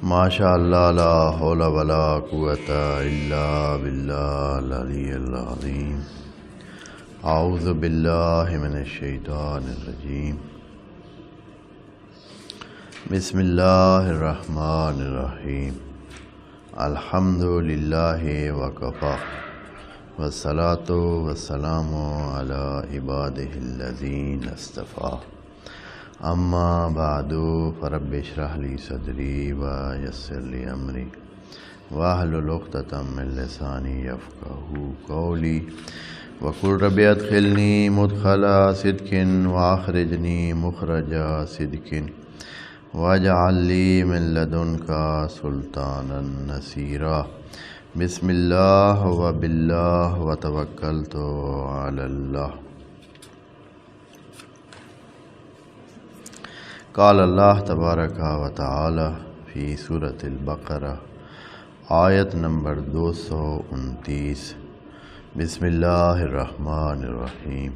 ماشاء اللہ لا حول ولا قوۃ الا باللہ العلی العظیم۔ اعوذ باللہ من الشیطان الرجیم۔ بسم اللہ الرحمن الرحیم۔ الحمد للہ وکفی والصلاۃ والسلام علی عبادہ الذین اصطفی۔ اما بعد فرب اشرح لی صدری ویسر لی امری واحلل عقدۃ من لسانی یفقہوا قولی وقل رب ادخلنی مدخل صدق واخرجنی مخرج صدق واجعل لی من لدنک سلطانا نصیرا۔ بسم اللہ وباللہ وتوکلت علی اللہ۔ قال اللہ تبارک و تعالی فی سورۃ البقرہ آیت نمبر 229۔ بسم اللہ الرحمن الرحیم۔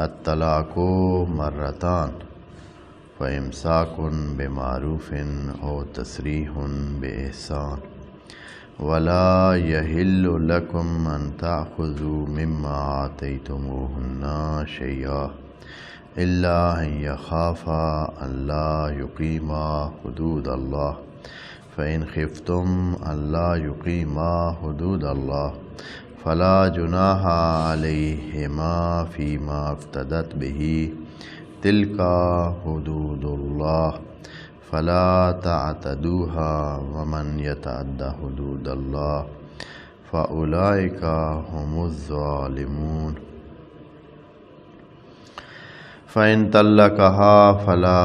الطلاق مرتان فامساک بمعروف او تسریح بإحسان ولا یحل لکم ان تأخذوا مما آتیتموہن شیئا الا ان یخافا الا یقیما حدود اللہ فإن خفتم الا یقیما حدود اللہ فلا جناح علیہما فیما افتدت بہ تلک حدود اللہ فلا تعتدوها ومن یتعد حدود اللہ فاولئک هم الظالمون۔ فإن طلقها فلا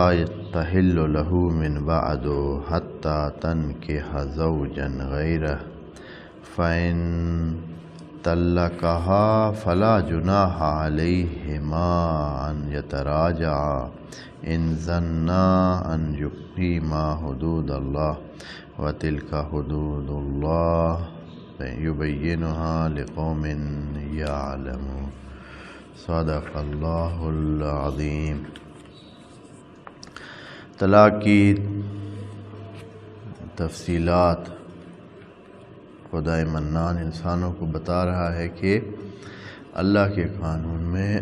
تحل له من بعد حتى تنكح زوجا غيره فإن طلقها فلا جناح عليهما أن يتراجعا إن ظنا أن يقيما حدود الله وتلك حدود الله يبينها لقوم يعلمون۔ صدق اللہ العظیم۔ طلاق کی تفصیلات خدائے منان انسانوں کو بتا رہا ہے کہ اللہ کے قانون میں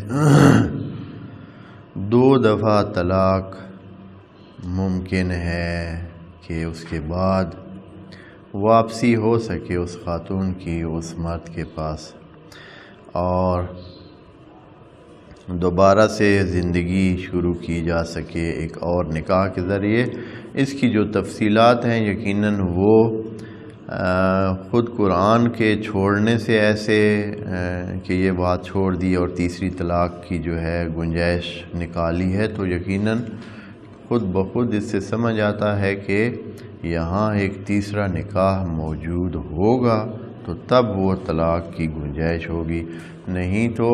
2 دفعہ طلاق ممکن ہے کہ اس کے بعد واپسی ہو سکے اس خاتون کی اس مرد کے پاس اور دوبارہ سے زندگی شروع کی جا سکے ایک اور نکاح کے ذریعے۔ اس کی جو تفصیلات ہیں یقیناً وہ خود قرآن کے چھوڑنے سے ایسے کہ یہ بات چھوڑ دی اور تیسری طلاق کی جو ہے گنجائش نکالی ہے، تو یقیناً خود بخود اس سے سمجھ آتا ہے کہ یہاں ایک تیسرا نکاح موجود ہوگا تو تب وہ طلاق کی گنجائش ہوگی، نہیں تو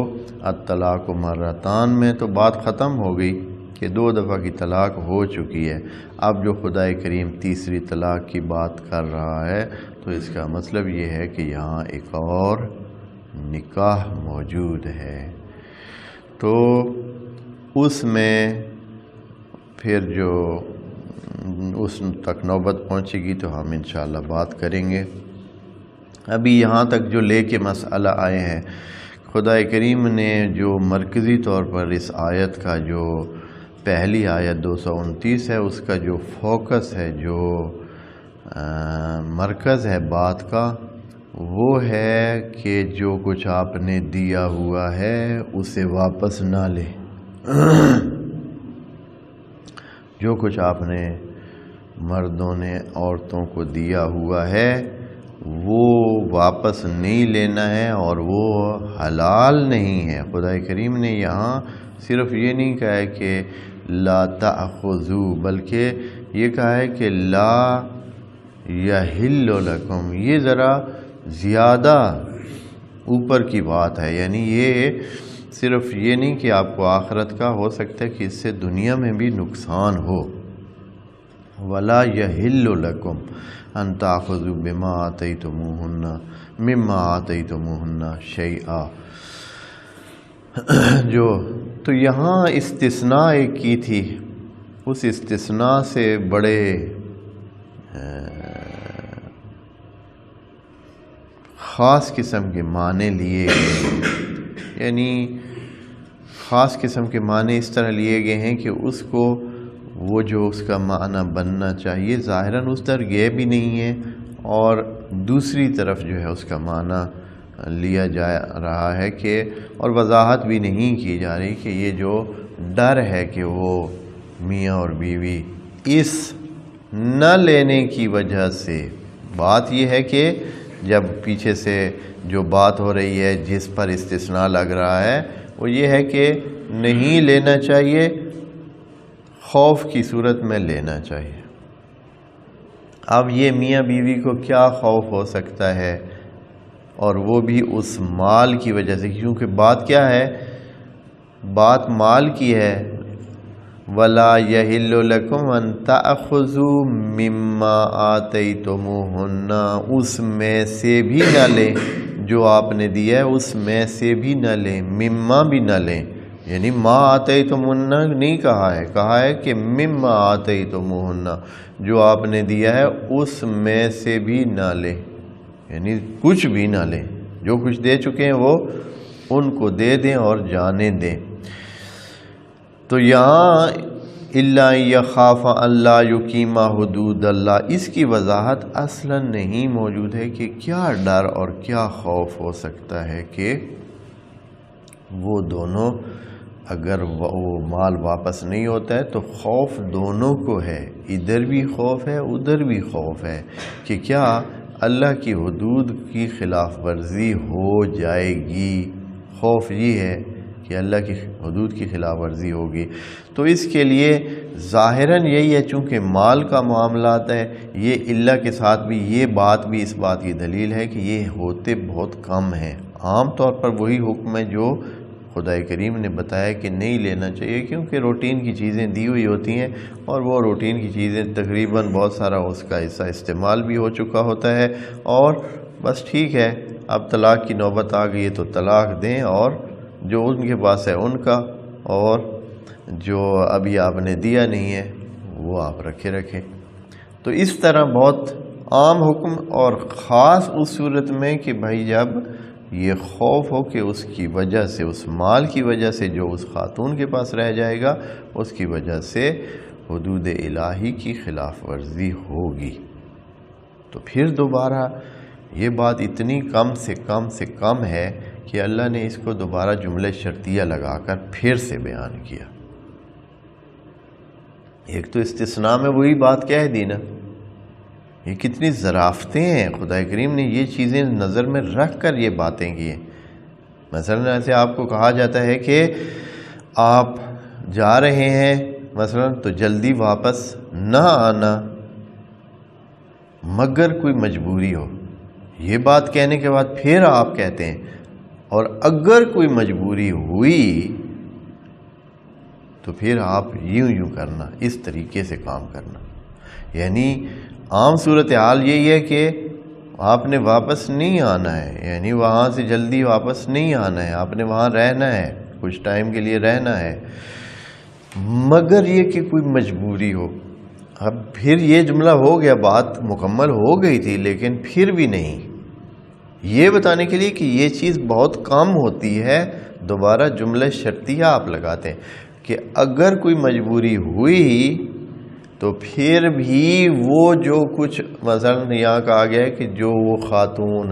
الطلاق مرتان میں تو بات ختم ہو گئی کہ 2 دفعہ کی طلاق ہو چکی ہے۔ اب جو خدا کریم تیسری طلاق کی بات کر رہا ہے تو اس کا مطلب یہ ہے کہ یہاں ایک اور نکاح موجود ہے، تو اس میں پھر جو اس تک نوبت پہنچے گی تو ہم انشاءاللہ بات کریں گے۔ ابھی یہاں تک جو لے کے مسئلہ آئے ہیں، خدا کریم نے جو مرکزی طور پر اس آیت کا جو پہلی آیت 229 ہے اس کا جو فوکس ہے، جو مرکز ہے بات کا، وہ ہے کہ جو کچھ آپ نے دیا ہوا ہے اسے واپس نہ لے۔ جو کچھ آپ نے مردوں نے عورتوں کو دیا ہوا ہے وہ واپس نہیں لینا ہے اور وہ حلال نہیں ہے۔ خدا کریم نے یہاں صرف یہ نہیں کہا ہے کہ لا تأخذوا، بلکہ یہ کہا ہے کہ لا یحل لکم۔ یہ ذرا زیادہ اوپر کی بات ہے، یعنی یہ صرف یہ نہیں کہ آپ کو آخرت کا ہو سکتا ہے کہ اس سے دنیا میں بھی نقصان ہو۔ ولا یحل لکم ان تأخذوا بما آتیتموہن مما آتیتموہن شیئا۔ تو یہاں استثناء ایک کی تھی، اس استثناء سے بڑے خاص قسم کے معنی لیے گئے، یعنی خاص قسم کے معنی اس طرح لیے گئے ہیں کہ اس کو وہ جو اس کا معنی بننا چاہیے ظاہراً اس طرح گئے بھی نہیں ہے، اور دوسری طرف جو ہے اس کا معنی لیا جا رہا ہے کہ اور وضاحت بھی نہیں کی جا رہی کہ یہ جو ڈر ہے کہ وہ میاں اور بیوی اس نہ لینے کی وجہ سے، بات یہ ہے کہ جب پیچھے سے جو بات ہو رہی ہے جس پر استثناء لگ رہا ہے وہ یہ ہے کہ نہیں لینا چاہیے، خوف کی صورت میں لینا چاہیے۔ اب یہ میاں بیوی کو کیا خوف ہو سکتا ہے، اور وہ بھی اس مال کی وجہ سے، کیونکہ بات کیا ہے، بات مال کی ہے۔ وَلَا يَحِلُّ لَكُمْ أَن تَأْخُذُوا مِمَّا آتَيْتُمُوهُنَّ، اس میں سے بھی نہ لیں جو آپ نے دیا ہے، اس میں سے بھی نہ لیں، مما بھی نہ لیں، یعنی ما آتیتموہن نہیں کہا ہے کہ مما آتیتموہن، جو آپ نے دیا ہے اس میں سے بھی نہ لیں، یعنی کچھ بھی نہ لیں، جو کچھ دے چکے ہیں وہ ان کو دے دیں اور جانے دیں۔ تو یہاں الا یخاف اللہ یقیم حدود اللہ، اس کی وضاحت اصلا نہیں موجود ہے کہ کیا ڈر اور کیا خوف ہو سکتا ہے کہ وہ دونوں اگر وہ مال واپس نہیں ہوتا ہے تو خوف دونوں کو ہے، ادھر بھی خوف ہے ادھر بھی خوف ہے کہ کیا اللہ کی حدود کی خلاف ورزی ہو جائے گی، خوف یہ ہے کہ اللہ کی حدود کی خلاف ورزی ہوگی۔ تو اس کے لیے ظاہراً یہی ہے، چونکہ مال کا معاملات ہے، یہ اللہ کے ساتھ بھی یہ بات بھی اس بات کی دلیل ہے کہ یہ ہوتے بہت کم ہیں۔ عام طور پر وہی حکم ہے جو خدا کریم نے بتایا کہ نہیں لینا چاہیے، کیونکہ روٹین کی چیزیں دی ہوئی ہوتی ہیں اور وہ روٹین کی چیزیں تقریباً بہت سارا اس کا حصہ استعمال بھی ہو چکا ہوتا ہے، اور بس ٹھیک ہے اب طلاق کی نوبت آ گئی ہے تو طلاق دیں، اور جو ان کے پاس ہے ان کا، اور جو ابھی آپ نے دیا نہیں ہے وہ آپ رکھیں۔ تو اس طرح بہت عام حکم، اور خاص اس صورت میں کہ بھائی جب یہ خوف ہو کہ اس کی وجہ سے، اس مال کی وجہ سے جو اس خاتون کے پاس رہ جائے گا اس کی وجہ سے حدود الہی کی خلاف ورزی ہوگی، تو پھر دوبارہ یہ بات اتنی کم سے کم ہے کہ اللہ نے اس کو دوبارہ جملہ شرطیہ لگا کر پھر سے بیان کیا۔ ایک تو استثناء میں وہی بات کہہ دی نا، یہ کتنی ظرافتیں ہیں، خدا کریم نے یہ چیزیں نظر میں رکھ کر یہ باتیں کی ہیں۔ مثلا ایسے آپ کو کہا جاتا ہے کہ آپ جا رہے ہیں مثلا تو جلدی واپس نہ آنا مگر کوئی مجبوری ہو، یہ بات کہنے کے بعد پھر آپ کہتے ہیں اور اگر کوئی مجبوری ہوئی تو پھر آپ یوں کرنا، اس طریقے سے کام کرنا۔ یعنی عام صورتحال یہی ہے کہ آپ نے واپس نہیں آنا ہے، یعنی وہاں سے جلدی واپس نہیں آنا ہے، آپ نے وہاں رہنا ہے، کچھ ٹائم کے لیے رہنا ہے، مگر یہ کہ کوئی مجبوری ہو۔ اب پھر یہ جملہ ہو گیا، بات مکمل ہو گئی تھی، لیکن پھر بھی نہیں، یہ بتانے کے لیے کہ یہ چیز بہت کم ہوتی ہے، دوبارہ جملہ شرطیہ آپ لگاتے ہیں کہ اگر کوئی مجبوری ہوئی تو پھر بھی وہ جو کچھ مثلا یہاں کہا گیا ہے کہ جو وہ خاتون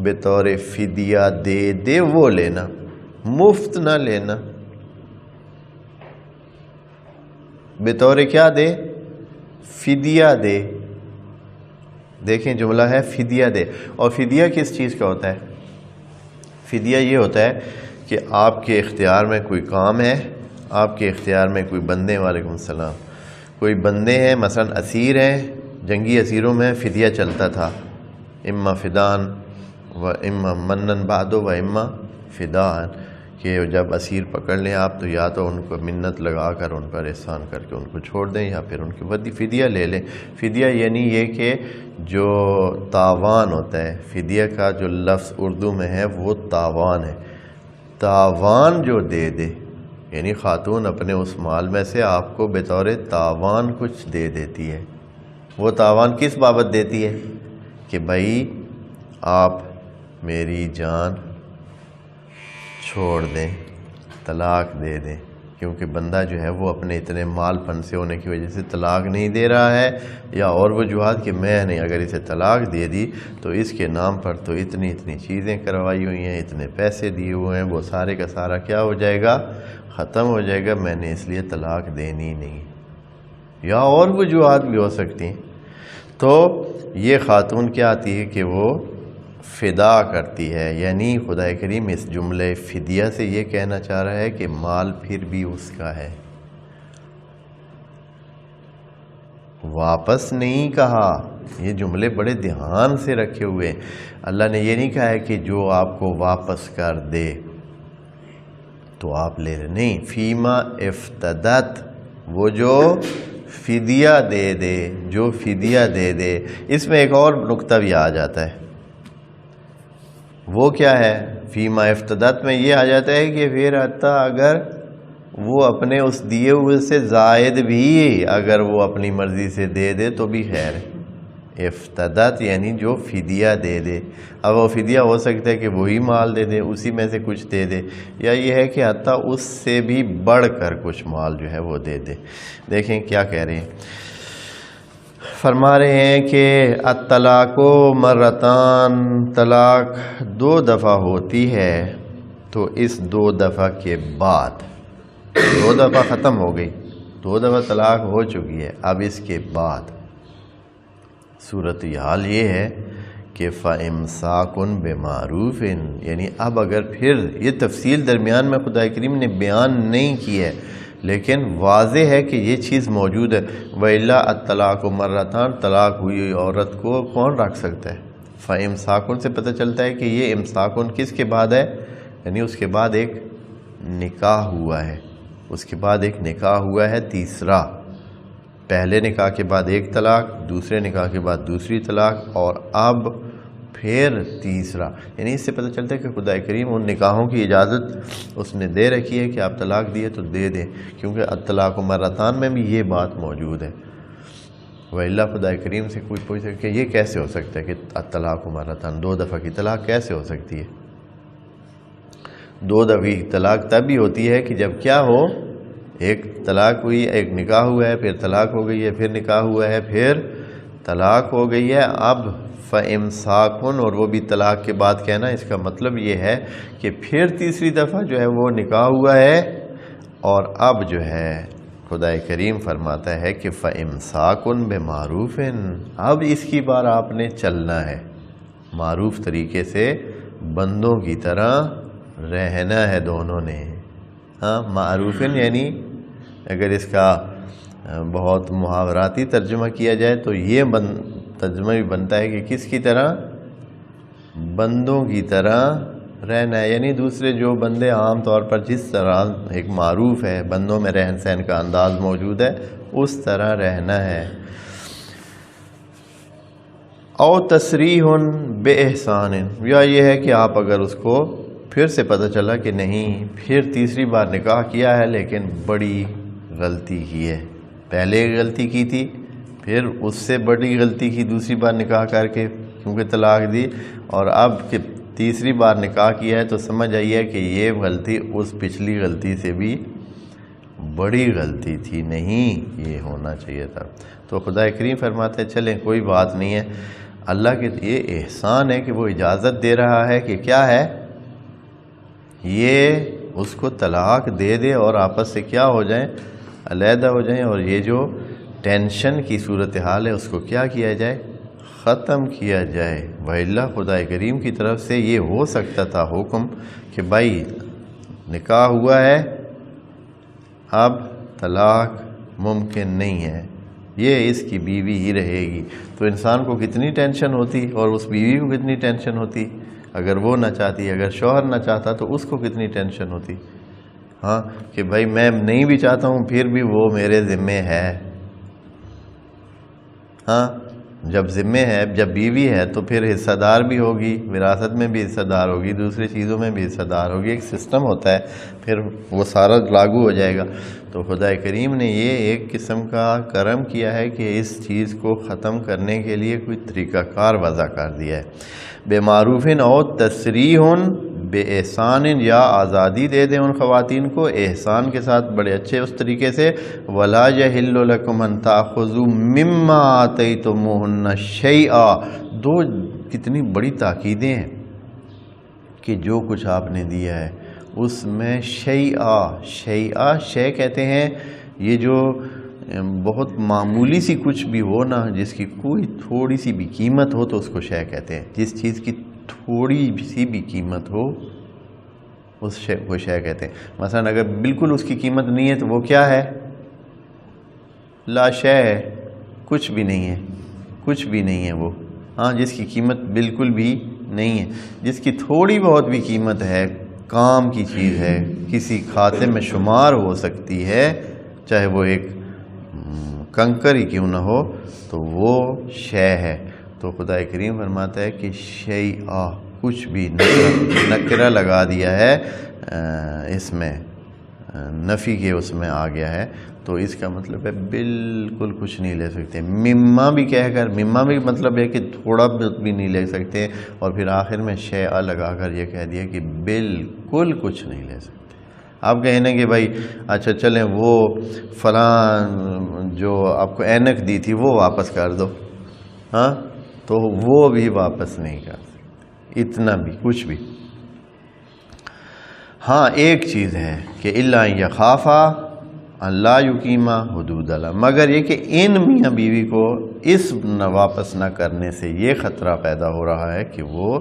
بطور فدیہ دے وہ لینا، مفت نہ لینا، بطور کیا دے؟ فدیہ دے۔ دیکھیں جملہ ہے فدیہ دے، اور فدیہ کس چیز کا ہوتا ہے؟ فدیہ یہ ہوتا ہے کہ آپ کے اختیار میں کوئی کام ہے، آپ کے اختیار میں کوئی بندے، وعلیکم السلام، کوئی بندے ہیں مثلا اسیر ہیں، جنگی اسیروں میں فدیہ چلتا تھا، اما فدان و اما منن بعد و اما فدان، کہ جب اسیر پکڑ لیں آپ تو یا تو ان کو منت لگا کر ان پر احسان کر کے ان کو چھوڑ دیں، یا پھر ان کی فدیہ لے لیں۔ فدیہ یعنی یہ کہ جو تاوان ہوتا ہے، فدیہ کا جو لفظ اردو میں ہے وہ تاوان ہے، تاوان جو دے دے، یعنی خاتون اپنے اس مال میں سے آپ کو بطور تاوان کچھ دے دیتی ہے، وہ تاوان کس بابت دیتی ہے کہ بھائی آپ میری جان چھوڑ دیں، طلاق دے دیں، کیونکہ بندہ جو ہے وہ اپنے اتنے مال پنسے ہونے کی وجہ سے طلاق نہیں دے رہا ہے، یا اور وجوہات کہ میں نے اگر اسے طلاق دے دی تو اس کے نام پر تو اتنی چیزیں کروائی ہوئی ہیں، اتنے پیسے دیے ہوئے ہیں، وہ سارے کا سارا کیا ہو جائے گا، ختم ہو جائے گا، میں نے اس لیے طلاق دینی نہیں، یا اور وجوہات بھی ہو سکتی ہیں۔ تو یہ خاتون کیا آتی ہے کہ وہ فدا کرتی ہے، یعنی خدا کریم اس جملے فدیہ سے یہ کہنا چاہ رہا ہے کہ مال پھر بھی اس کا ہے، واپس نہیں کہا۔ یہ جملے بڑے دھیان سے رکھے ہوئے، اللہ نے یہ نہیں کہا ہے کہ جو آپ کو واپس کر دے تو آپ لے لیں، نہیں، فیما افتدت، وہ جو فدیہ دے دے، جو فدیہ دے دے۔ اس میں ایک اور نقطہ بھی آ جاتا ہے، وہ کیا ہے؟ فیما افتدت میں یہ آ جاتا ہے کہ پھر حتیٰ اگر وہ اپنے اس دیے ہوئے سے زائد بھی اگر وہ اپنی مرضی سے دے دے تو بھی خیر ہے۔ افتدت یعنی جو فدیہ دے دے، اب وہ فدیہ ہو سکتا ہے کہ وہی مال دے دے، اسی میں سے کچھ دے دے، یا یہ ہے کہ حتیٰ اس سے بھی بڑھ کر کچھ مال جو ہے وہ دے دے۔ دیکھیں کیا کہہ رہے ہیں، فرما رہے ہیں کہ الطلاق مرتان، طلاق 2 دفعہ ہوتی ہے، تو اس 2 دفعہ کے بعد، 2 دفعہ ختم ہو گئی، 2 دفعہ طلاق ہو چکی ہے، اب اس کے بعد صورتحال یہ ہے کہ فَإِمْسَاكٌ بِمَعْرُوفٍ، یعنی اب اگر پھر یہ تفصیل درمیان میں خدا کریم نے بیان نہیں کی ہے، لیکن واضح ہے کہ یہ چیز موجود ہے۔ وَإِلَّا الطَّلَاقُ مَرَّتَانِ، طلاق ہوئی عورت کو کون رکھ سکتا ہے؟ فَإِمْسَاكٌ سے پتہ چلتا ہے کہ یہ امساکن کس کے بعد ہے، یعنی اس کے بعد ایک نکاح ہوا ہے، اس کے بعد ایک نکاح ہوا ہے تیسرا، پہلے نکاح کے بعد ایک طلاق، دوسرے نکاح کے بعد دوسری طلاق، اور اب پھر تیسرا، یعنی اس سے پتہ چلتا ہے کہ خدا کریم ان نکاحوں کی اجازت اس نے دے رکھی ہے کہ آپ طلاق دیے تو دے دیں، کیونکہ الطلاق مرتان میں بھی یہ بات موجود ہے۔ وَإِلَّا خدا کریم سے کوئی پوچھ سکے کہ یہ کیسے ہو سکتا ہے کہ الطلاق مرتان، 2 دفعہ کی طلاق کیسے ہو سکتی ہے؟ 2 دفعہ کی طلاق تب بھی ہوتی ہے کہ جب کیا ہو، ایک طلاق ہوئی، ایک نکاح ہوا ہے، پھر طلاق ہو گئی ہے، پھر نکاح ہوا ہے، پھر طلاق ہو گئی ہے، اب فَإِمْسَاكٌ، اور وہ بھی طلاق کے بعد کہنا، اس کا مطلب یہ ہے کہ پھر تیسری دفعہ جو ہے وہ نکاح ہوا ہے، اور اب جو ہے خدا کریم فرماتا ہے کہ فَإِمْسَاكٌ بِمَعْرُوفٍ، اب اس کی بار آپ نے چلنا ہے، معروف طریقے سے بندوں کی طرح رہنا ہے دونوں نے۔ ہاں، معروفن یعنی اگر اس کا بہت محاوراتی ترجمہ کیا جائے تو یہ ترجمہ بھی بنتا ہے کہ کس کی طرح؟ بندوں کی طرح رہنا ہے، یعنی دوسرے جو بندے عام طور پر جس طرح ایک معروف ہے، بندوں میں رہن سہن کا انداز موجود ہے، اس طرح رہنا ہے۔ او تسریح بإحسان، یا یہ ہے کہ آپ اگر اس کو پھر سے پتہ چلا کہ نہیں، پھر تیسری بار نکاح کیا ہے لیکن بڑی غلطی کی ہے، پہلے غلطی کی تھی، پھر اس سے بڑی غلطی کی دوسری بار نکاح کر کے کیونکہ طلاق دی، اور اب کہ تیسری بار نکاح کیا ہے تو سمجھ آئی کہ یہ غلطی اس پچھلی غلطی سے بھی بڑی غلطی تھی، نہیں یہ ہونا چاہیے تھا۔ تو خدا کریم فرماتے ہیں چلیں کوئی بات نہیں ہے، اللہ کے یہ احسان ہے کہ وہ اجازت دے رہا ہے کہ کیا ہے، یہ اس کو طلاق دے دے اور آپس سے کیا ہو جائیں، علیحدہ ہو جائیں، اور یہ جو ٹینشن کی صورتحال ہے اس کو کیا کیا جائے، ختم کیا جائے۔ وَإِلَّا خدا کریم کی طرف سے یہ ہو سکتا تھا حکم کہ بھائی نکاح ہوا ہے، اب طلاق ممکن نہیں ہے، یہ اس کی بیوی ہی رہے گی، تو انسان کو کتنی ٹینشن ہوتی، اور اس بیوی کو کتنی ٹینشن ہوتی، اگر وہ نہ چاہتی، اگر شوہر نہ چاہتا تو اس کو کتنی ٹینشن ہوتی، ہاں کہ بھائی میں نہیں بھی چاہتا ہوں پھر بھی وہ میرے ذمے ہے۔ ہاں، جب ذمے ہے، جب بیوی ہے تو پھر حصہ دار بھی ہوگی، وراثت میں بھی حصہ دار ہوگی، دوسری چیزوں میں بھی حصہ دار ہوگی، ایک سسٹم ہوتا ہے، پھر وہ سارا لاگو ہو جائے گا۔ تو خدا کریم نے یہ ایک قسم کا کرم کیا ہے کہ اس چیز کو ختم کرنے کے لیے کوئی طریقہ کار وضع کر دیا ہے. بے معروفن او تسریح بے احسان، یا آزادی دے دیں ان خواتین کو احسان کے ساتھ بڑے اچھے اس طریقے سے. ولا یحل لکم ان تاخذوا مما آتیتموہن شیئا. دو کتنی بڑی تاکیدیں ہیں کہ جو کچھ آپ نے دیا ہے اس میں شیئا، شے کہتے ہیں یہ جو بہت معمولی سی کچھ بھی ہو نا، جس کی کوئی تھوڑی سی بھی قیمت ہو تو اس کو شے کہتے ہیں. جس چیز کی تھوڑی سی بھی قیمت ہو اس شے کو شے کہتے ہیں. مثلا اگر بالکل اس کی قیمت نہیں ہے تو وہ کیا ہے؟ لا شے ہے، کچھ بھی نہیں ہے، کچھ بھی نہیں ہے وہ. ہاں، جس کی قیمت بالکل بھی نہیں ہے. جس کی تھوڑی بہت بھی قیمت ہے، کام کی چیز ہے، کسی کھاتے میں شمار ہو سکتی ہے، چاہے وہ ایک کنکر ہی کیوں نہ ہو، تو وہ شے ہے. تو خدا کریم فرماتا ہے کہ شیئا، کچھ بھی، نکرہ لگا دیا ہے اس میں، نفی کے اس میں آ گیا ہے. تو اس کا مطلب ہے بالکل کچھ نہیں لے سکتے. مما بھی کہہ کر، مما بھی مطلب ہے کہ تھوڑا بھی نہیں لے سکتے، اور پھر آخر میں شیئا لگا کر یہ کہہ دیا کہ بالکل کچھ نہیں لے سکتے. آپ کہیں کہ بھائی اچھا چلیں وہ فلاں جو آپ کو اینک دی تھی وہ واپس کر دو، ہاں، تو وہ بھی واپس نہیں کر سکتے، اتنا بھی، کچھ بھی. ہاں ایک چیز ہے کہ الا یخافا اللہ یقیمہ حدود اللہ، مگر یہ کہ ان میاں بیوی کو اس واپس نہ کرنے سے یہ خطرہ پیدا ہو رہا ہے کہ وہ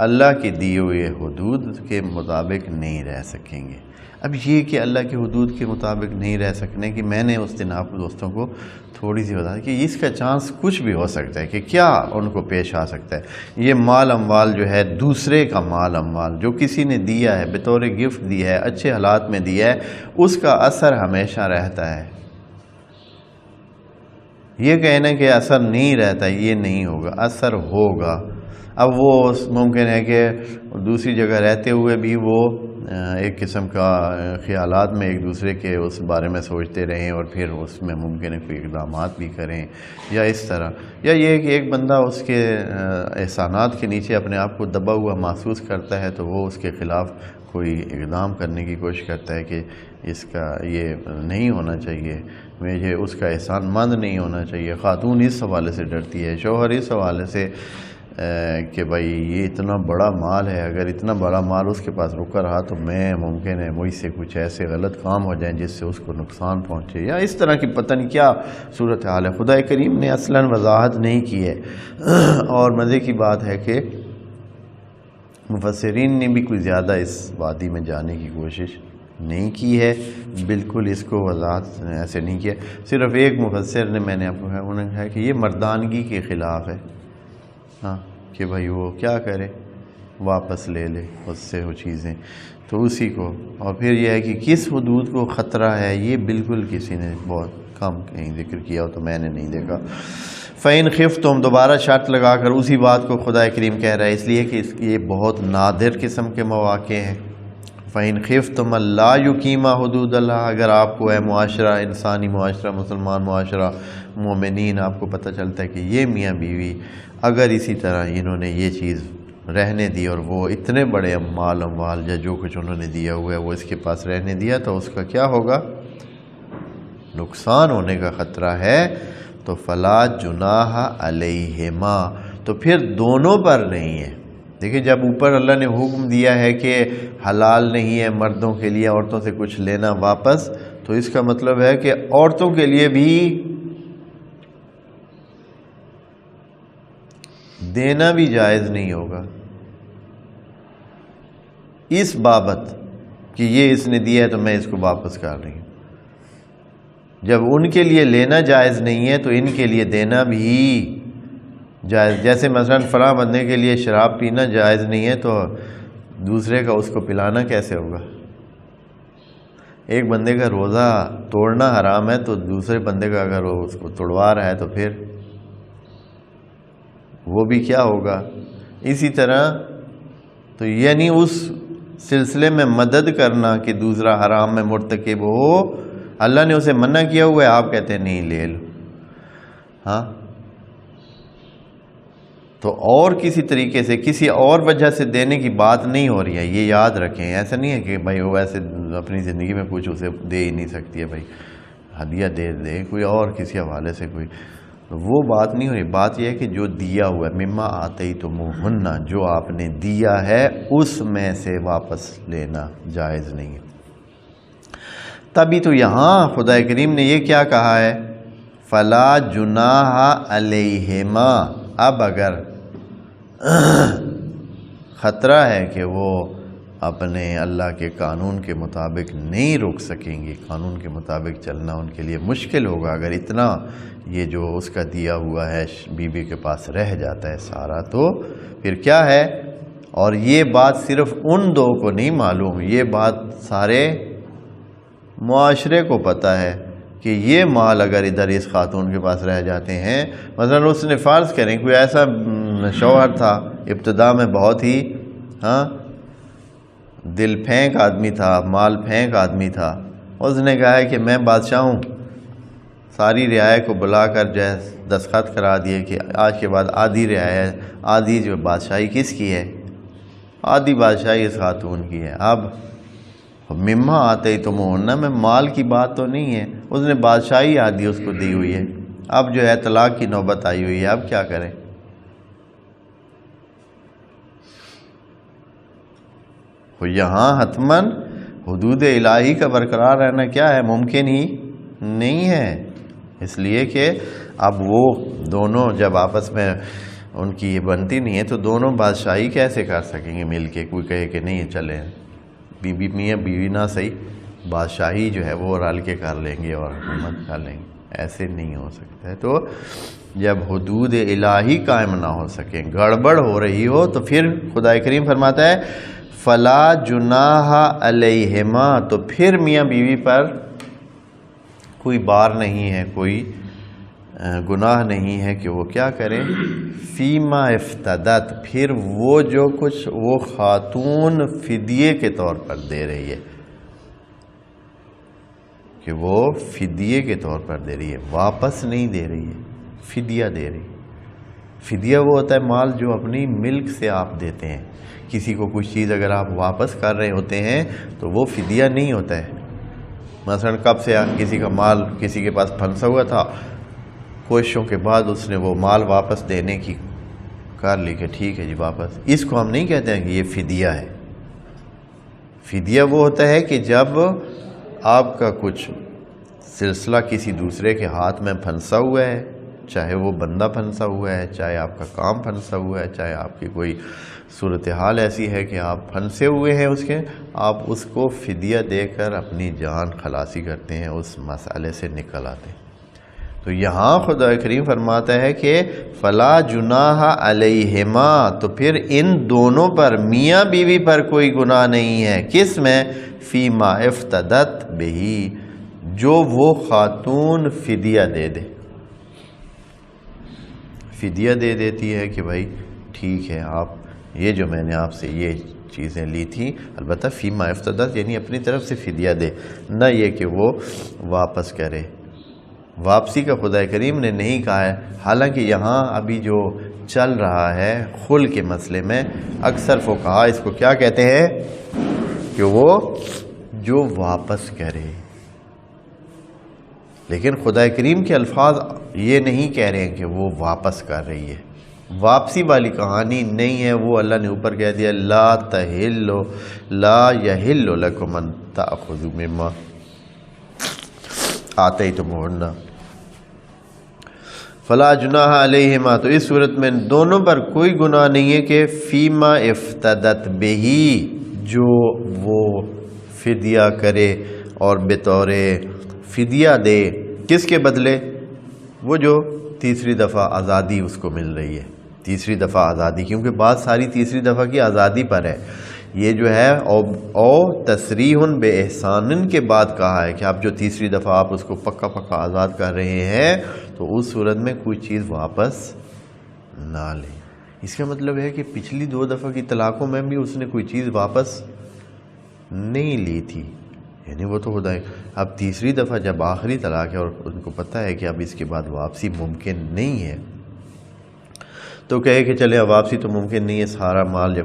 اللہ کے دیے ہوئے حدود کے مطابق نہیں رہ سکیں گے. اب یہ کہ اللہ کے حدود کے مطابق نہیں رہ سکنے کی، میں نے اس دن آپ دوستوں کو تھوڑی سی بتایا کہ اس کا چانس کچھ بھی ہو سکتا ہے کہ کیا ان کو پیش آ سکتا ہے. یہ مال اموال جو ہے، دوسرے کا مال اموال جو کسی نے دیا ہے، بطور گفٹ دیا ہے، اچھے حالات میں دیا ہے، اس کا اثر ہمیشہ رہتا ہے. یہ کہنا کہ اثر نہیں رہتا، یہ نہیں ہوگا، اثر ہوگا. اب وہ ممکن ہے کہ دوسری جگہ رہتے ہوئے بھی وہ ایک قسم کا خیالات میں ایک دوسرے کے اس بارے میں سوچتے رہیں، اور پھر اس میں ممکن ہے کوئی اقدامات بھی کریں، یا اس طرح، یا یہ کہ ایک بندہ اس کے احسانات کے نیچے اپنے آپ کو دبا ہوا محسوس کرتا ہے تو وہ اس کے خلاف کوئی اقدام کرنے کی کوشش کرتا ہے کہ اس کا یہ نہیں ہونا چاہیے، مجھے اس کا احسان مند نہیں ہونا چاہیے. خاتون اس حوالے سے ڈرتی ہے، شوہر اس حوالے سے کہ بھائی یہ اتنا بڑا مال ہے، اگر اتنا بڑا مال اس کے پاس رکا رہا تو میں ممکن ہے مجھ سے کچھ ایسے غلط کام ہو جائیں جس سے اس کو نقصان پہنچے، یا اس طرح کی پتہ نہیں کیا صورتحال ہے. خدا کریم نے اصلاً وضاحت نہیں کی ہے. اور مزے کی بات ہے کہ مفسرین نے بھی کوئی زیادہ اس وادی میں جانے کی کوشش نہیں کی ہے، بالکل اس کو وضاحت ایسے نہیں کیا. صرف ایک مفسر نے، میں نے آپ کو کہا، انہوں نے کہا کہ یہ مردانگی کے خلاف ہے. ہاں، کہ بھائی وہ کیا کرے، واپس لے لے اس سے وہ چیزیں، تو اسی کو. اور پھر یہ ہے کہ کس حدود کو خطرہ ہے، یہ بالکل کسی نے بہت کم کہیں ذکر کیا ہو تو میں نے نہیں دیکھا. فَإِنْ خِفْتُمْ، دوبارہ شرط لگا کر اسی بات کو خدا کریم کہہ رہا ہے، اس لیے کہ یہ بہت نادر قسم کے مواقع ہیں. فَإِنْ خِفْتُمْ أَلَّا يُقِيمَا حُدُودَ اللَّهِ، اگر آپ کو ہے معاشرہ، انسانی معاشرہ، مسلمان معاشرہ، مومنین، آپ کو پتہ چلتا ہے کہ یہ میاں بیوی اگر اسی طرح انہوں نے یہ چیز رہنے دی، اور وہ اتنے بڑے مال اموال یا جو کچھ انہوں نے دیا ہوا ہے وہ اس کے پاس رہنے دیا، تو اس کا کیا ہوگا؟ نقصان ہونے کا خطرہ ہے. تو فَلَا جُنَاحَ عَلَيْهِمَا، تو پھر دونوں پر نہیں ہے. دیکھیں، جب اوپر اللہ نے حکم دیا ہے کہ حلال نہیں ہے مردوں کے لیے عورتوں سے کچھ لینا واپس، تو اس کا مطلب ہے کہ عورتوں کے لیے بھی دینا بھی جائز نہیں ہوگا اس بابت کہ یہ اس نے دیا ہے تو میں اس کو واپس کر رہی ہوں. جب ان کے لیے لینا جائز نہیں ہے تو ان کے لیے دینا بھی جائز. جیسے مثلا فلاں بندے کے لیے شراب پینا جائز نہیں ہے تو دوسرے کا اس کو پلانا کیسے ہوگا؟ ایک بندے کا روزہ توڑنا حرام ہے تو دوسرے بندے کا اگر وہ اس کو توڑوا رہا ہے تو پھر وہ بھی کیا ہوگا؟ اسی طرح تو یعنی اس سلسلے میں مدد کرنا کہ دوسرا حرام میں مرتکب ہو، اللہ نے اسے منع کیا ہوا ہے، آپ کہتے ہیں نہیں لے لو. ہاں تو اور کسی طریقے سے کسی اور وجہ سے دینے کی بات نہیں ہو رہی ہے، یہ یاد رکھیں. ایسا نہیں ہے کہ بھائی وہ ایسے اپنی زندگی میں کچھ اسے دے ہی نہیں سکتی ہے، بھائی ہدیہ دے کوئی اور کسی حوالے سے کوئی، وہ بات نہیں ہو رہی. بات یہ ہے کہ جو دیا ہوا ہے، مما آتیتموہن، جو آپ نے دیا ہے اس میں سے واپس لینا جائز نہیں ہے. تبھی تو یہاں خدا کریم نے یہ کیا کہا ہے، فلا جناح علیہما. اب اگر خطرہ ہے کہ وہ اپنے اللہ کے قانون کے مطابق نہیں رک سکیں گے، قانون کے مطابق چلنا ان کے لیے مشکل ہوگا، اگر اتنا یہ جو اس کا دیا ہوا ہے بیوی کے پاس رہ جاتا ہے سارا، تو پھر کیا ہے. اور یہ بات صرف ان دو کو نہیں معلوم، یہ بات سارے معاشرے کو پتہ ہے کہ یہ مال اگر ادھر اس خاتون کے پاس رہ جاتے ہیں، مثلا اس نے فرض کریں کوئی ایسا شوہر تھا ابتدا میں بہت ہی دل پھینک آدمی تھا، مال پھینک آدمی تھا، اس نے کہا ہے کہ میں بادشاہ ہوں، ساری رعایا کو بلا کر جو ہے دستخط کرا دیے کہ آج کے بعد آدھی رعایا، آدھی جو بادشاہی کس کی ہے، آدھی بادشاہی اس خاتون کی ہے. اب مما آتیتموہن میں مال کی بات تو نہیں ہے، اس نے بادشاہی آدھی اس کو دی ہوئی ہے. اب جو ہے طلاق کی نوبت آئی ہوئی ہے، اب کیا کریں. یہاں حتماً حدود الہی کا برقرار رہنا کیا ہے، ممکن ہی نہیں ہے. اس لیے کہ اب وہ دونوں جب آپس میں ان کی یہ بنتی نہیں ہے تو دونوں بادشاہی کیسے کر سکیں گے مل کے. کوئی کہے کہ نہیں چلیں بیوی میاں بیوی نہ صحیح، بادشاہی جو ہے وہ رل کے کر لیں گے اور حکومت کر لیں گے، ایسے نہیں ہو سکتا ہے. تو جب حدود الہی قائم نہ ہو سکیں، گڑبڑ ہو رہی ہو، تو پھر خدا کریم فرماتا ہے فلا جناح علیہما، تو پھر میاں بیوی پر کوئی بار نہیں ہے، کوئی گناہ نہیں ہے کہ وہ کیا کریں، فیما افتدت، پھر وہ جو کچھ وہ خاتون فدیے کے طور پر دے رہی ہے، کہ وہ فدیے کے طور پر دے رہی ہے، واپس نہیں دے رہی ہے، فدیہ دے رہی ہے. فدیہ وہ ہوتا ہے مال جو اپنی ملک سے آپ دیتے ہیں. کسی کو کچھ چیز اگر آپ واپس کر رہے ہوتے ہیں تو وہ فدیہ نہیں ہوتا ہے. مثلا کب سے کسی کا مال کسی کے پاس پھنسا ہوا تھا، کوششوں کے بعد اس نے وہ مال واپس دینے کی کر لی کہ ٹھیک ہے جی واپس، اس کو ہم نہیں کہتے ہیں کہ یہ فدیہ ہے. فدیہ وہ ہوتا ہے کہ جب آپ کا کچھ سلسلہ کسی دوسرے کے ہاتھ میں پھنسا ہوا ہے، چاہے وہ بندہ پھنسا ہوا ہے، چاہے آپ کا کام پھنسا ہوا ہے، چاہے آپ کی کوئی صورتحال ایسی ہے کہ آپ پھنسے ہوئے ہیں اس کے، آپ اس کو فدیہ دے کر اپنی جان خلاصی کرتے ہیں، اس مسئلے سے نکل آتے ہیں. تو یہاں خدا کریم فرماتا ہے کہ فلا جناح علیہما، تو پھر ان دونوں پر میاں بیوی پر کوئی گناہ نہیں ہے. کس میں؟ فیما افتدت بہی، جو وہ خاتون فدیہ دے دے، فدیہ دے دیتی ہے کہ بھائی ٹھیک ہے آپ یہ جو میں نے آپ سے یہ چیزیں لی تھیں، البتہ فیما افتدت یعنی اپنی طرف سے فدیہ دے، نہ یہ کہ وہ واپس کرے. واپسی کا خدا کریم نے نہیں کہا ہے. حالانکہ یہاں ابھی جو چل رہا ہے خل کے مسئلے میں اکثر فقہا اس کو کیا کہتے ہیں کہ وہ جو واپس کرے، لیکن خدا کریم کے الفاظ یہ نہیں کہہ رہے ہیں کہ وہ واپس کر رہی ہے. واپسی والی کہانی نہیں ہے، وہ اللہ نے اوپر کہہ دیا لا تحلوا لا یحل لکم ان تأخذوا مما آتیتموہن فلا جناح علیہما. تو اس صورت میں دونوں پر کوئی گناہ نہیں ہے کہ فیما افتدت بہی، جو وہ فدیہ کرے اور بطور فدیہ دے. کس کے بدلے؟ وہ جو تیسری دفعہ آزادی اس کو مل رہی ہے، تیسری دفعہ آزادی، کیونکہ بات ساری تیسری دفعہ کی آزادی پر ہے. یہ جو ہے او تصریح بے احسان کے بعد کہا ہے کہ آپ جو تیسری دفعہ آپ اس کو پکا پکا آزاد کر رہے ہیں تو اس صورت میں کوئی چیز واپس نہ لیں. اس کا مطلب ہے کہ پچھلی 2 دفعہ کی طلاقوں میں بھی اس نے کوئی چیز واپس نہیں لی تھی. یعنی وہ تو خدا اب تیسری دفعہ جب آخری طلاق ہے اور ان کو پتہ ہے کہ اب اس کے بعد واپسی ممکن نہیں ہے، تو کہے کہ چلے اب واپسی تو ممکن نہیں ہے، سارا مال یا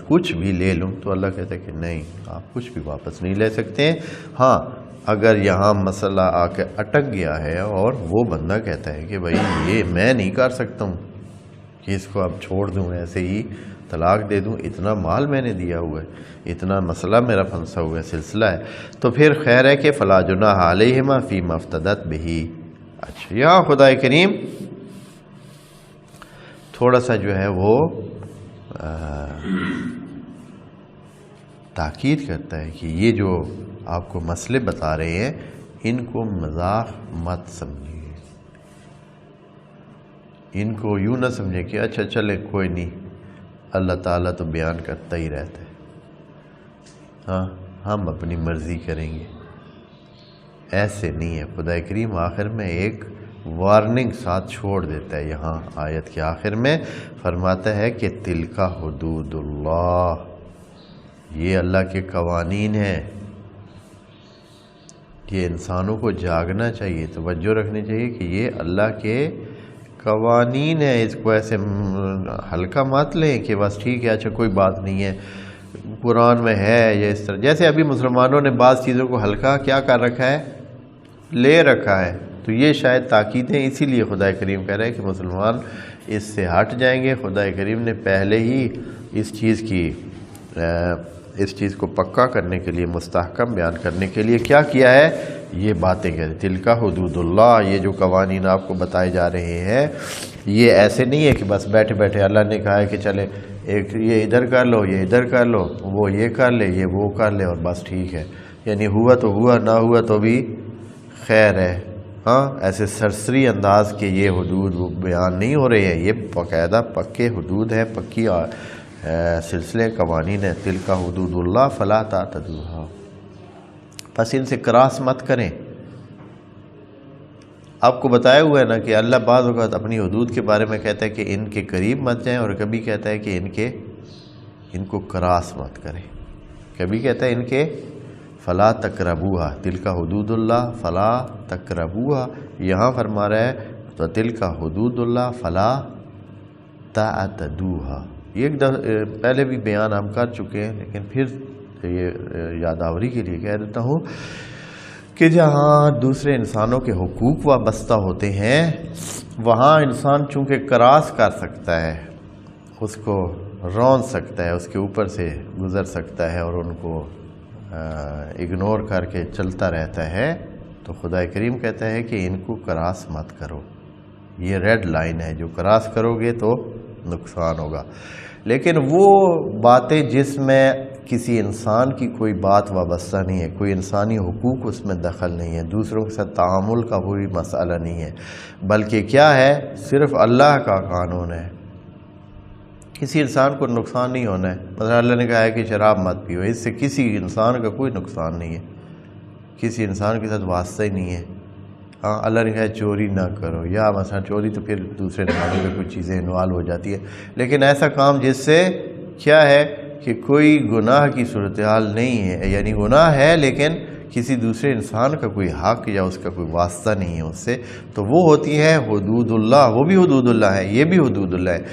کچھ بھی لے لوں، تو اللہ کہتا ہے کہ نہیں، آپ کچھ بھی واپس نہیں لے سکتے ہیں۔ ہاں اگر یہاں مسئلہ آ کے اٹک گیا ہے اور وہ بندہ کہتا ہے کہ بھائی یہ میں نہیں کر سکتا ہوں کہ اس کو اب چھوڑ دوں، ایسے ہی طلاق دے دوں، اتنا مال میں نے دیا ہوا ہے، اتنا مسئلہ میرا پھنسا ہوا ہے، سلسلہ ہے، تو پھر خیر ہے کہ فلا جناح علیہما فیما افتدت بہ۔ اچھا یہاں خدا کریم تھوڑا سا جو ہے وہ تاکید کرتا ہے کہ یہ جو آپ کو مسئلے بتا رہے ہیں ان کو مذاق مت سمجھیے، ان کو یوں نہ سمجھے کہ اچھا چلے کوئی نہیں، اللہ تعالیٰ تو بیان کرتا ہی رہتا ہے، ہاں ہم اپنی مرضی کریں گے، ایسے نہیں ہے۔ خدا کریم آخر میں ایک وارننگ ساتھ چھوڑ دیتا ہے، یہاں آیت کے آخر میں فرماتا ہے کہ تلک حدود اللہ، یہ اللہ کے قوانین ہیں، یہ انسانوں کو جاگنا چاہیے، توجہ رکھنی چاہیے کہ یہ اللہ کے قوانین ہیں، اس کو ایسے ہلکا مت لیں کہ بس ٹھیک ہے اچھا کوئی بات نہیں ہے، قرآن میں ہے یا اس طرح، جیسے ابھی مسلمانوں نے بعض چیزوں کو ہلکا کیا کر رکھا ہے، لے رکھا ہے، تو یہ شاید تاکید ہے، اسی لیے خدا کریم کہہ رہا ہے کہ مسلمان اس سے ہٹ جائیں گے۔ خدا کریم نے پہلے ہی اس چیز کو پکا کرنے کے لیے، مستحکم بیان کرنے کے لیے کیا کیا ہے، یہ باتیں کہہ رہے تلک حدود اللہ، یہ جو قوانین آپ کو بتائے جا رہے ہیں یہ ایسے نہیں ہے کہ بس بیٹھے بیٹھے اللہ نے کہا ہے کہ چلے ایک یہ ادھر کر لو، یہ ادھر کر لو، وہ یہ کر لے، یہ وہ کر لے اور بس ٹھیک ہے، یعنی ہوا تو ہوا، نہ ہوا تو بھی خیر ہے۔ ہاں ایسے سرسری انداز کے یہ حدود وہ بیان نہیں ہو رہے ہیں، یہ باقاعدہ پکے حدود ہیں، پکی سلسلے قوانین ہیں۔ تلک حدود اللہ فلا تعتدوها، بس ان سے کراس مت کریں۔ آپ کو بتایا ہوا ہے نا کہ اللہ بعض اوقات اپنی حدود کے بارے میں کہتا ہے کہ ان کے قریب مت جائیں، اور کبھی کہتا ہے کہ ان کو کراس مت کریں، کبھی کہتا ہے ان کے فلا تقربوها، تلک حدود اللہ فلا تقربوها، یہاں فرما رہا ہے تو تلک حدود اللہ فلا تعتدوها۔ یہ ایک پہلے بھی بیان ہم کر چکے ہیں، لیکن پھر یہ یادآوری کے لیے کہہ دیتا ہوں کہ جہاں دوسرے انسانوں کے حقوق وابستہ ہوتے ہیں وہاں انسان چونکہ کراس کر سکتا ہے، اس کو رون سکتا ہے، اس کے اوپر سے گزر سکتا ہے اور ان کو اگنور کر کے چلتا رہتا ہے، تو خدا کریم کہتا ہے کہ ان کو کراس مت کرو، یہ ریڈ لائن ہے، جو کراس کرو گے تو نقصان ہوگا۔ لیکن وہ باتیں جس میں کسی انسان کی کوئی بات وابستہ نہیں ہے، کوئی انسانی حقوق اس میں دخل نہیں ہے، دوسروں کے ساتھ تعامل کا کوئی مسئلہ نہیں ہے، بلکہ کیا ہے، صرف اللہ کا قانون ہے، کسی انسان کو نقصان نہیں ہونا ہے۔ مثلا اللہ نے کہا ہے کہ شراب مت پیو، اس سے کسی انسان کا کوئی نقصان نہیں ہے، کسی انسان کے ساتھ واسطہ ہی نہیں ہے۔ ہاں اللہ نے کہا چوری نہ کرو، یا مثلا چوری تو پھر دوسرے نمازوں میں کچھ چیزیں انوالو ہو جاتی ہے، لیکن ایسا کام جس سے کیا ہے کہ کوئی گناہ کی صورتحال نہیں ہے، یعنی گناہ ہے لیکن کسی دوسرے انسان کا کوئی حق یا اس کا کوئی واسطہ نہیں ہے اس سے، تو وہ ہوتی ہے حدود اللہ، وہ بھی حدود اللہ ہے، یہ بھی حدود اللہ ہے۔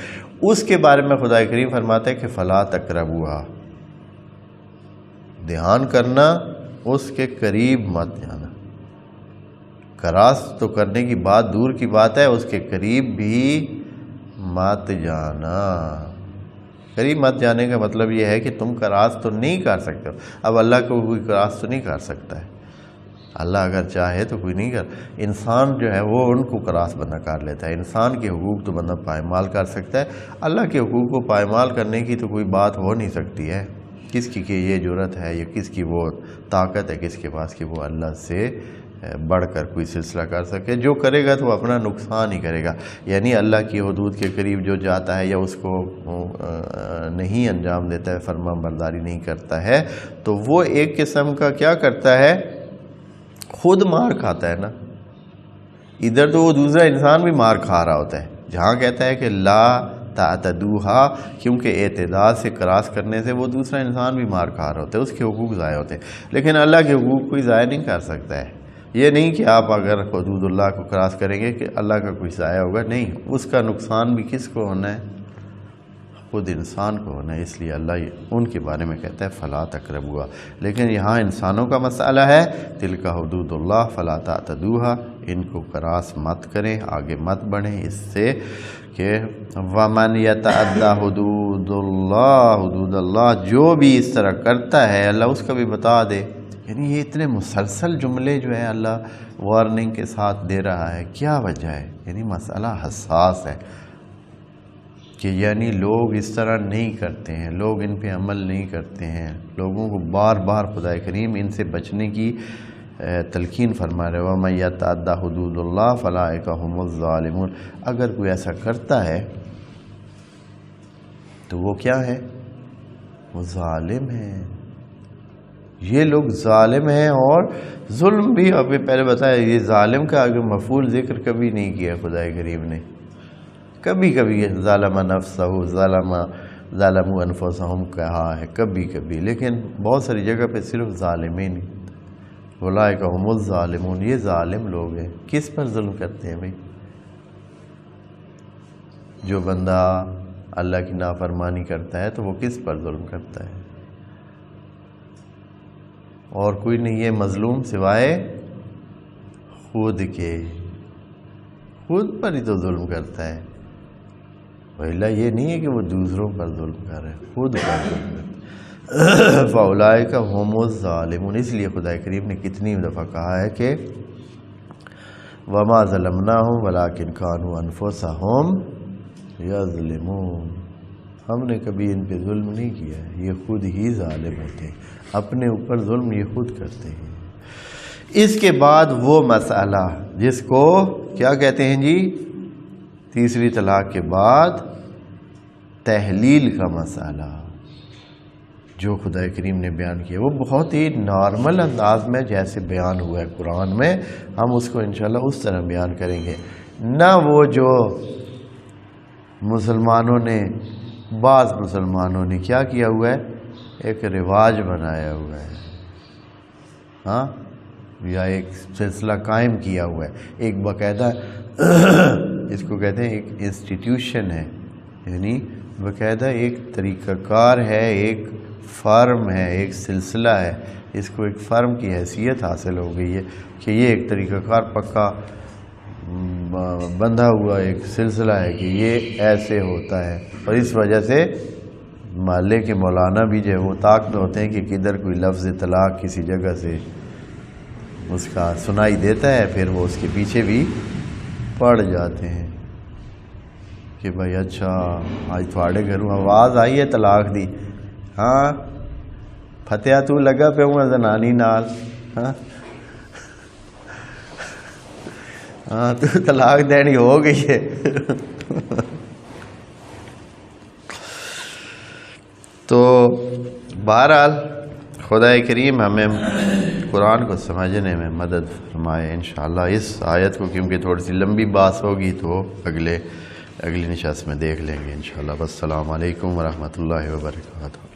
اس کے بارے میں خدا کریم فرماتا ہے کہ فلا تقربوها، دھیان کرنا، اس کے قریب مت جانا، کراس تو کرنے کی بات دور کی بات ہے، اس کے قریب بھی مت جانا۔ قریب مت جانے کا مطلب یہ ہے کہ تم کراس تو نہیں کر سکتے ہو، اب اللہ کو کوئی کراس تو نہیں کر سکتا ہے، اللہ اگر چاہے تو کوئی نہیں کر، انسان جو ہے وہ ان کو کراس بندہ کر لیتا ہے، انسان کے حقوق تو بندہ پائمال کر سکتا ہے، اللہ کے حقوق کو پائمال کرنے کی تو کوئی بات ہو نہیں سکتی ہے، کس کی کہ یہ جرت ہے یا کس کی وہ طاقت ہے کس کے پاس کہ وہ اللہ سے بڑھ کر کوئی سلسلہ کر سکے، جو کرے گا تو وہ اپنا نقصان ہی کرے گا، یعنی اللہ کی حدود کے قریب جو جاتا ہے یا اس کو نہیں انجام دیتا ہے، فرما برداری نہیں کرتا ہے، تو وہ ایک قسم کا کیا کرتا ہے، خود مار کھاتا ہے نا، ادھر تو وہ دوسرا انسان بھی مار کھا رہا ہوتا ہے، جہاں کہتا ہے کہ لا تعتدوها، کیونکہ اعتداء سے کراس کرنے سے وہ دوسرا انسان بھی مار کھا رہا ہوتا ہے، اس کے حقوق ضائع ہوتے ہیں، لیکن اللہ کے حقوق کوئی ضائع نہیں کر سکتا ہے۔ یہ نہیں کہ آپ اگر حدود اللہ کو کراس کریں گے کہ اللہ کا کچھ ضائع ہوگا، نہیں، اس کا نقصان بھی کس کو ہونا ہے؟ خود انسان کو ہونا ہے، اس لیے اللہ ان کے بارے میں کہتا ہے فلا تقربوها۔ لیکن یہاں انسانوں کا مسئلہ ہے تلک حدود اللہ فلا تعتدوها، ان کو کراس مت کریں، آگے مت بڑھیں اس سے کہ ومن یتعدی حدود اللہ، جو بھی اس طرح کرتا ہے اللہ اس کا بھی بتا دے۔ یعنی یہ اتنے مسلسل جملے جو ہے اللہ وارننگ کے ساتھ دے رہا ہے، کیا وجہ ہے؟ یعنی مسئلہ حساس ہے کہ یعنی لوگ اس طرح نہیں کرتے ہیں، لوگ ان پہ عمل نہیں کرتے ہیں، لوگوں کو بار بار خدا کریم ان سے بچنے کی تلقین فرما رہے وَمَن يَتَعَدَّ حُدُودَ اللَّهِ فَأُولَٰئِکَ هُمُ الظَّالِمُونَ۔ اگر کوئی ایسا کرتا ہے تو وہ کیا ہے؟ وہ ظالم ہے۔ یہ لوگ ظالم ہیں، اور ظلم بھی ابھی پہلے بتایا، یہ ظالم کا اگر مفعول ذکر کبھی نہیں کیا خدا کریم نے، کبھی کبھی ظالم نفسہ ظالموا انفسہم کہا ہے کبھی کبھی، لیکن بہت ساری جگہ پہ صرف ظالمین، اولئک ھم الظالمون، یہ ظالم لوگ ہیں۔ کس پر ظلم کرتے ہیں بھائی؟ جو بندہ اللہ کی نافرمانی کرتا ہے تو وہ کس پر ظلم کرتا ہے؟ اور کوئی نہیں ہے مظلوم سوائے خود کے، خود پر ہی تو ظلم کرتا ہے، وَإِلَّا یہ نہیں ہے کہ وہ دوسروں پر ظلم کر رہے ہیں، خود پر ظلم کرتا ہے۔ فَأُولَٰئِکَ هُمُ الظَّالِمُونَ، اس لیے خدا کریم نے کتنی دفعہ کہا ہے کہ وَمَا ظَلَمْنَاهُمْ وَلَٰكِنْ كَانُوا أَنفُسَهُمْ يَظْلِمُونَ، ہم نے کبھی ان پہ ظلم نہیں کیا ہے، یہ خود ہی ظالم ہوتے ہیں، اپنے اوپر ظلم یہ خود کرتے ہیں۔ اس کے بعد وہ مسئلہ جس کو کیا کہتے ہیں جی؟ تیسری طلاق کے بعد تحلیل کا مسئلہ جو خدا کریم نے بیان کیا، وہ بہت ہی نارمل انداز میں جیسے بیان ہوا ہے قرآن میں، ہم اس کو انشاءاللہ اس طرح بیان کریں گے، نہ وہ جو مسلمانوں نے، بعض مسلمانوں نے کیا کیا ہوا ہے، ایک رواج بنایا ہوا ہے، ہاں، یا ایک سلسلہ قائم کیا ہوا ہے، ایک باقاعدہ اس کو کہتے ہیں ایک انسٹیٹیوشن ہے، یعنی باقاعدہ ایک طریقہ کار ہے، ایک فرم ہے، ایک سلسلہ ہے، اس کو ایک فرم کی حیثیت حاصل ہو گئی ہے کہ یہ ایک طریقہ کار پکا بندھا ہوا ایک سلسلہ ہے کہ یہ ایسے ہوتا ہے، اور اس وجہ سے محلے کے مولانا بھی جو ہے وہ طاق میں ہوتے ہیں کہ کدھر کوئی لفظ طلاق کسی جگہ سے اس کا سنائی دیتا ہے، پھر وہ اس کے پیچھے بھی پڑ جاتے ہیں کہ بھائی اچھا آج تھوڑے گھروں آواز آئی ہے طلاق دی، ہاں فتح تو لگا پہ ہوں زنانی نال، ہاں تو طلاق دینی ہو گئی ہے۔ تو بہرحال خدا کریم ہمیں قرآن کو سمجھنے میں مدد فرمائے انشاءاللہ۔ اس آیت کو کیونکہ تھوڑی سی لمبی بات ہوگی تو اگلی نشست میں دیکھ لیں گے انشاءاللہ۔ السلام علیکم ورحمۃ اللہ وبرکاتہ۔